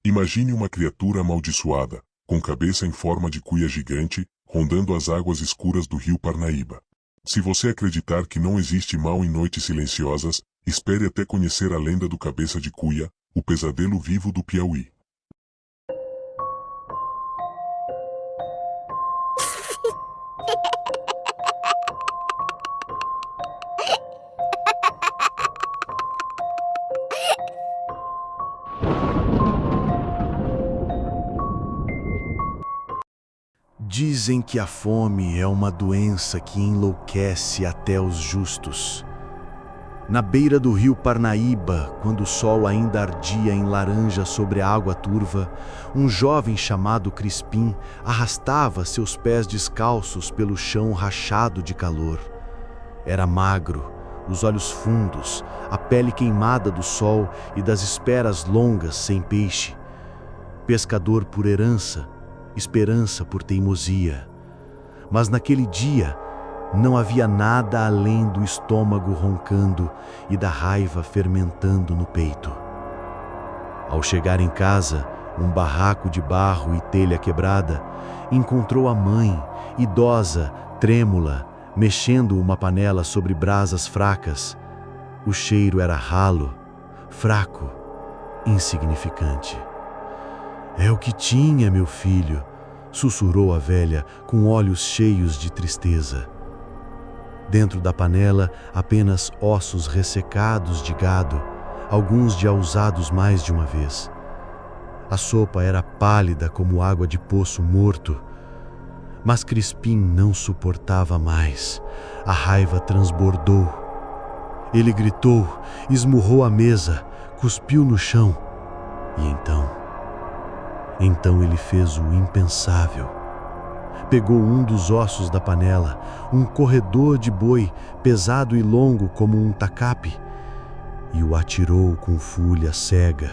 Imagine uma criatura amaldiçoada, com cabeça em forma de cuia gigante, rondando as águas escuras do rio Parnaíba. Se você acreditar que não existe mal em noites silenciosas, espere até conhecer a lenda do Cabeça de Cuia, o pesadelo vivo do Piauí. Dizem que a fome é uma doença que enlouquece até os justos. Na beira do rio Parnaíba, quando o sol ainda ardia em laranja sobre a água turva, um jovem chamado Crispim arrastava seus pés descalços pelo chão rachado de calor. Era magro, os olhos fundos, a pele queimada do sol e das esperas longas sem peixe. Pescador por herança, esperança por teimosia. Mas naquele dia não havia nada além do estômago roncando e da raiva fermentando no peito. Ao chegar em casa, um barraco de barro e telha quebrada, encontrou a mãe, idosa, trêmula, mexendo uma panela sobre brasas fracas. O cheiro era ralo, fraco, insignificante. "É o que tinha, meu filho", sussurrou a velha, com olhos cheios de tristeza. Dentro da panela, apenas ossos ressecados de gado, alguns já usados mais de uma vez. A sopa era pálida como água de poço morto. Mas Crispim não suportava mais. A raiva transbordou. Ele gritou, esmurrou a mesa, cuspiu no chão. E Então ele fez o impensável. Pegou um dos ossos da panela, um corredor de boi, pesado e longo como um tacape, e o atirou com fúria cega.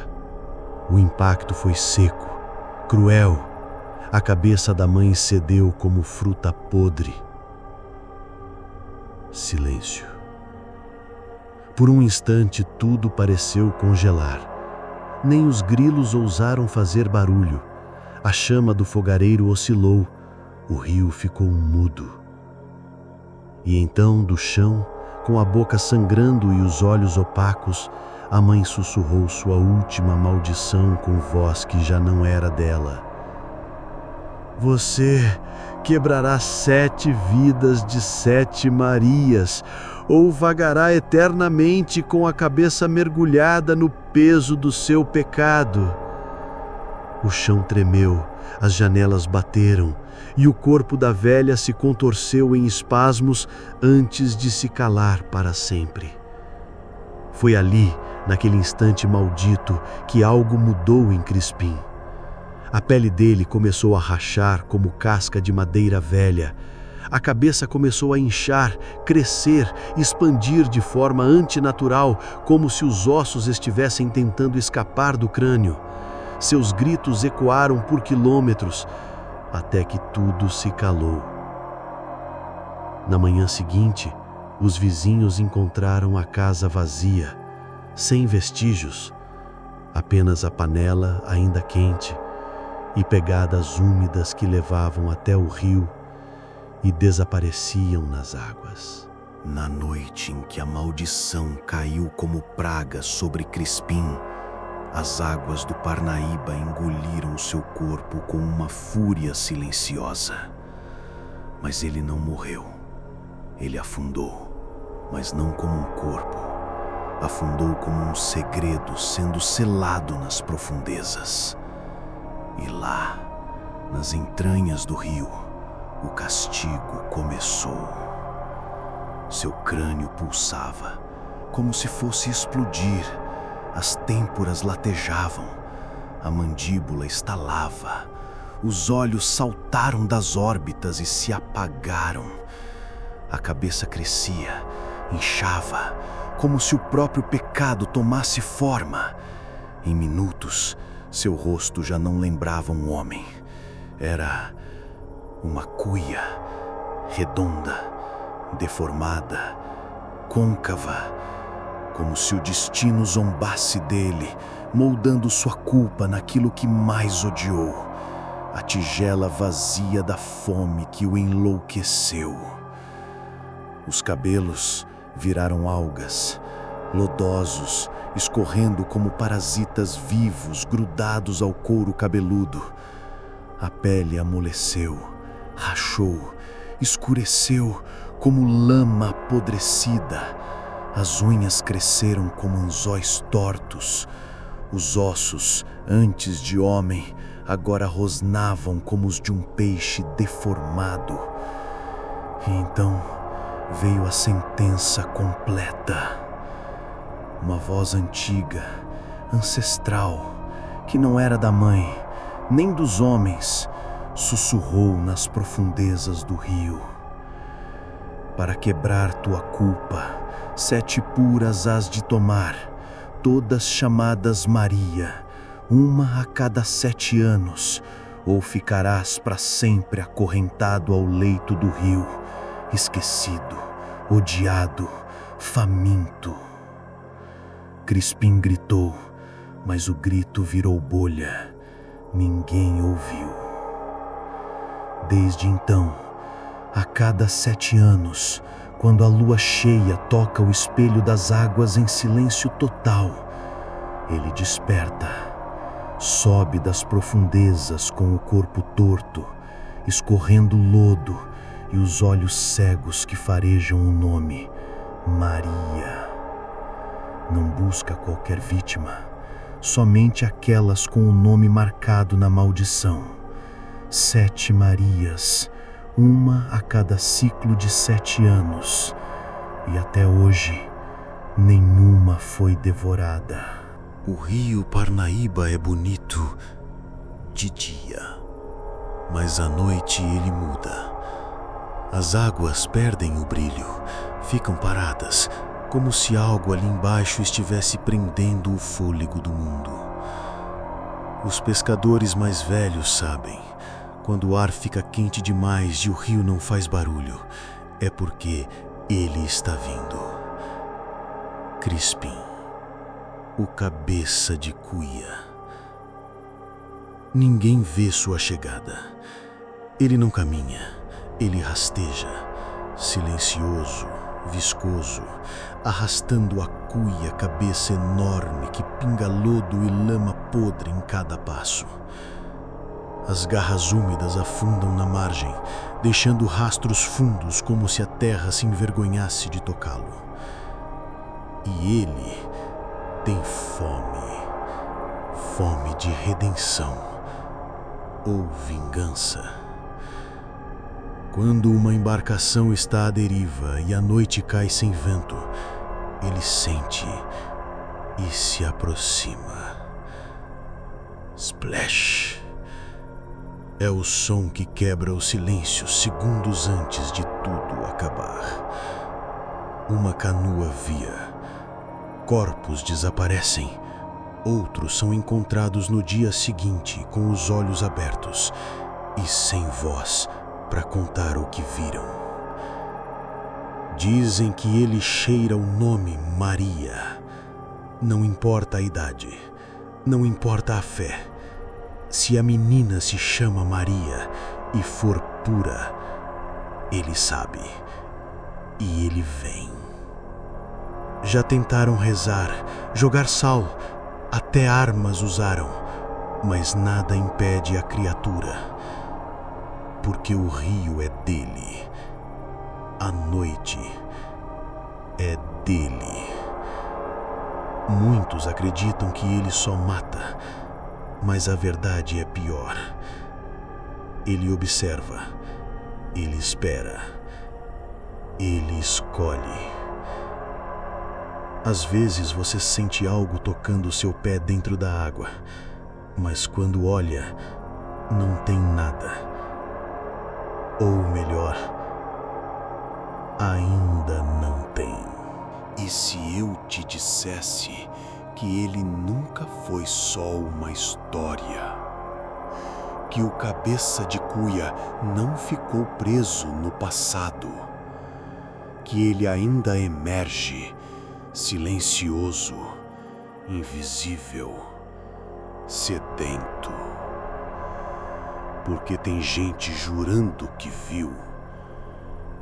O impacto foi seco, cruel. A cabeça da mãe cedeu como fruta podre. Silêncio. Por um instante tudo pareceu congelar. Nem os grilos ousaram fazer barulho. A chama do fogareiro oscilou. O rio ficou mudo. E então, do chão, com a boca sangrando e os olhos opacos, a mãe sussurrou sua última maldição com voz que já não era dela. "Você quebrará 7 vidas de 7 Marias, ou vagará eternamente com a cabeça mergulhada no peso do seu pecado." O chão tremeu, as janelas bateram, e o corpo da velha se contorceu em espasmos antes de se calar para sempre. Foi ali, naquele instante maldito, que algo mudou em Crispim. A pele dele começou a rachar como casca de madeira velha. A cabeça começou a inchar, crescer, expandir de forma antinatural, como se os ossos estivessem tentando escapar do crânio. Seus gritos ecoaram por quilômetros, até que tudo se calou. Na manhã seguinte, os vizinhos encontraram a casa vazia, sem vestígios, apenas a panela ainda quente e pegadas úmidas que levavam até o rio e desapareciam nas águas. Na noite em que a maldição caiu como praga sobre Crispim, as águas do Parnaíba engoliram seu corpo com uma fúria silenciosa. Mas ele não morreu. Ele afundou, mas não como um corpo. Afundou como um segredo sendo selado nas profundezas. E lá, nas entranhas do rio, o castigo começou. Seu crânio pulsava, como se fosse explodir. As têmporas latejavam, a mandíbula estalava, os olhos saltaram das órbitas e se apagaram. A cabeça crescia, inchava, como se o próprio pecado tomasse forma. Em minutos, seu rosto já não lembrava um homem. Era uma cuia, redonda, deformada, côncava, como se o destino zombasse dele, moldando sua culpa naquilo que mais odiou, a tigela vazia da fome que o enlouqueceu. Os cabelos viraram algas, lodosos, escorrendo como parasitas vivos grudados ao couro cabeludo. A pele amoleceu, rachou, escureceu como lama apodrecida. As unhas cresceram como anzóis tortos. Os ossos, antes de homem, agora rosnavam como os de um peixe deformado. E então veio a sentença completa. Uma voz antiga, ancestral, que não era da mãe, nem dos homens, sussurrou nas profundezas do rio. Para quebrar tua culpa, 7 puras hás de tomar, todas chamadas Maria, uma a cada 7 anos, ou ficarás para sempre acorrentado ao leito do rio, esquecido, odiado, faminto. Crispim gritou, mas o grito virou bolha. Ninguém ouviu. Desde então, a cada 7 anos, quando a lua cheia toca o espelho das águas em silêncio total, ele desperta, sobe das profundezas com o corpo torto, escorrendo lodo e os olhos cegos que farejam o nome Maria. Não busca qualquer vítima, somente aquelas com o nome marcado na maldição. 7 Marias, uma a cada ciclo de 7 anos, e até hoje nenhuma foi devorada. O rio Parnaíba é bonito de dia, mas à noite ele muda. As águas perdem o brilho, ficam paradas, como se algo ali embaixo estivesse prendendo o fôlego do mundo. Os pescadores mais velhos sabem, quando o ar fica quente demais e o rio não faz barulho, é porque ele está vindo. Crispim, o cabeça de cuia. Ninguém vê sua chegada. Ele não caminha, ele rasteja, silencioso, viscoso, arrastando a cuia, cabeça enorme que pinga lodo e lama podre em cada passo. As garras úmidas afundam na margem, deixando rastros fundos como se a terra se envergonhasse de tocá-lo. E ele tem fome, fome de redenção ou vingança. Quando uma embarcação está à deriva e a noite cai sem vento, ele sente e se aproxima. Splash! É o som que quebra o silêncio segundos antes de tudo acabar. Uma canoa via. Corpos desaparecem. Outros são encontrados no dia seguinte com os olhos abertos e sem voz para contar o que viram. Dizem que ele cheira o nome Maria. Não importa a idade, não importa a fé. Se a menina se chama Maria e for pura, ele sabe e ele vem. Já tentaram rezar, jogar sal, até armas usaram, mas nada impede a criatura, porque o rio é dele, a noite é dele. Muitos acreditam que ele só mata, mas a verdade é pior. Ele observa, ele espera, ele escolhe. Às vezes você sente algo tocando seu pé dentro da água, mas quando olha, não tem nada. Ou melhor, ainda não tem. E se eu te dissesse que ele nunca foi só uma história? Que o cabeça de cuia não ficou preso no passado? Que ele ainda emerge, silencioso, invisível, sedento. Porque tem gente jurando que viu,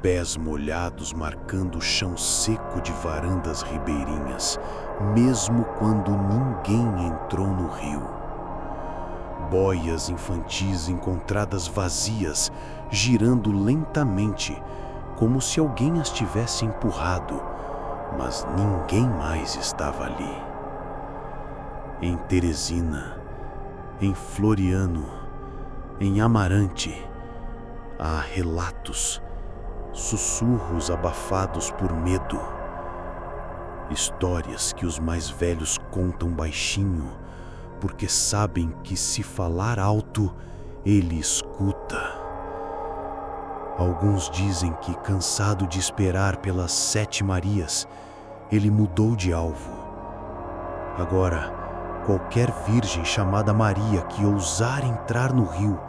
pés molhados marcando o chão seco de varandas ribeirinhas, mesmo quando ninguém entrou no rio. Boias infantis encontradas vazias, girando lentamente, como se alguém as tivesse empurrado, mas ninguém mais estava ali. Em Teresina, em Floriano, em Amarante, há relatos, sussurros abafados por medo, histórias que os mais velhos contam baixinho, porque sabem que se falar alto, ele escuta. Alguns dizem que, cansado de esperar pelas 7 Marias, ele mudou de alvo. Agora, qualquer virgem chamada Maria que ousar entrar no rio,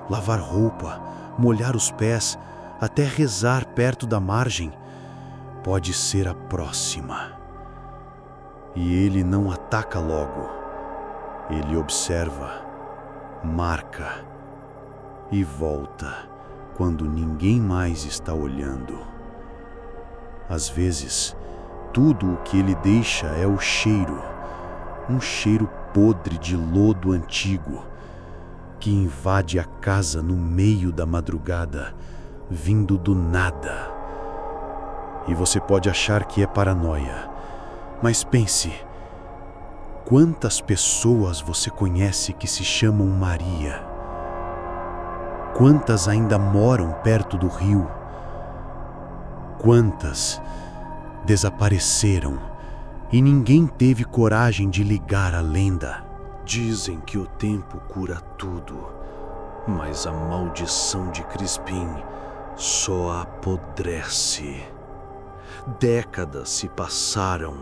lavar roupa, molhar os pés, até rezar perto da margem, pode ser a próxima. E ele não ataca logo. Ele observa, marca e volta quando ninguém mais está olhando. Às vezes, tudo o que ele deixa é o cheiro, um cheiro podre de lodo antigo, que invade a casa no meio da madrugada, vindo do nada. E você pode achar que é paranoia, mas pense, quantas pessoas você conhece que se chamam Maria? Quantas ainda moram perto do rio? Quantas desapareceram e ninguém teve coragem de ligar a lenda? Dizem que o tempo cura tudo, mas a maldição de Crispim só apodrece. Décadas se passaram,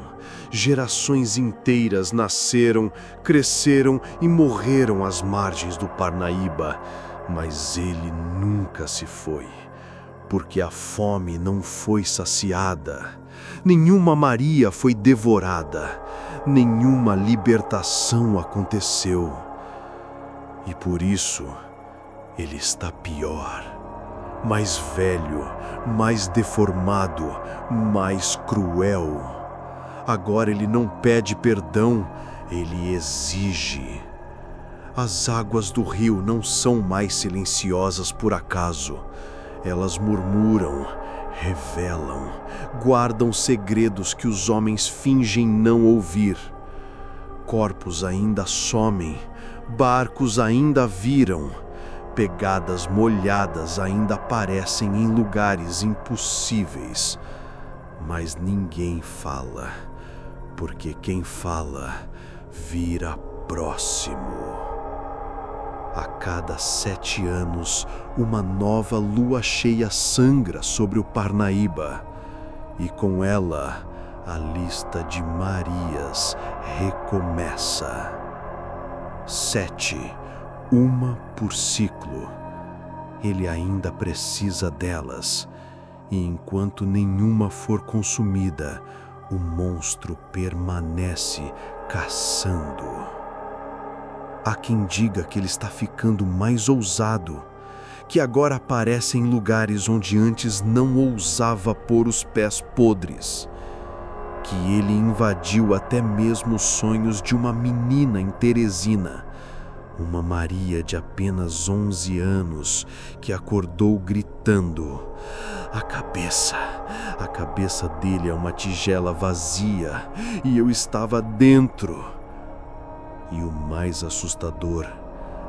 gerações inteiras nasceram, cresceram e morreram às margens do Parnaíba, mas ele nunca se foi, porque a fome não foi saciada, nenhuma Maria foi devorada, nenhuma libertação aconteceu. E por isso, ele está pior, mais velho, mais deformado, mais cruel. Agora ele não pede perdão, ele exige. As águas do rio não são mais silenciosas por acaso. Elas murmuram, revelam, guardam segredos que os homens fingem não ouvir. Corpos ainda somem, barcos ainda viram, pegadas molhadas ainda aparecem em lugares impossíveis. Mas ninguém fala, porque quem fala vira próximo. A cada 7 anos, uma nova lua cheia sangra sobre o Parnaíba, e com ela, a lista de Marias recomeça. 7, uma por ciclo. Ele ainda precisa delas, e enquanto nenhuma for consumida, o monstro permanece caçando. Há quem diga que ele está ficando mais ousado, que agora aparece em lugares onde antes não ousava pôr os pés podres, que ele invadiu até mesmo os sonhos de uma menina em Teresina, uma Maria de apenas 11 anos que acordou gritando: a cabeça dele é uma tigela vazia e eu estava dentro. E o mais assustador,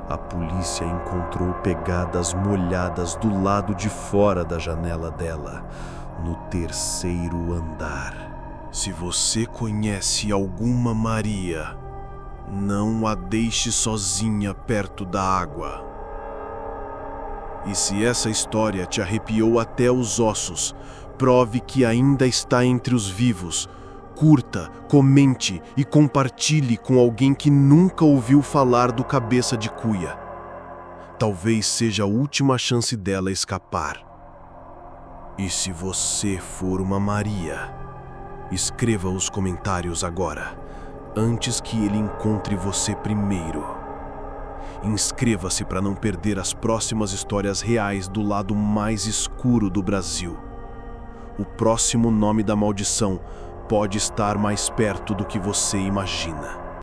a polícia encontrou pegadas molhadas do lado de fora da janela dela, no 3º andar. Se você conhece alguma Maria, não a deixe sozinha perto da água. E se essa história te arrepiou até os ossos, prove que ainda está entre os vivos. Curta, comente e compartilhe com alguém que nunca ouviu falar do Cabeça de Cuia. Talvez seja a última chance dela escapar. E se você for uma Maria, Escreva os comentários agora, antes que ele encontre você primeiro. Inscreva-se para não perder as próximas histórias reais do lado mais escuro do Brasil. O próximo nome da maldição pode estar mais perto do que você imagina.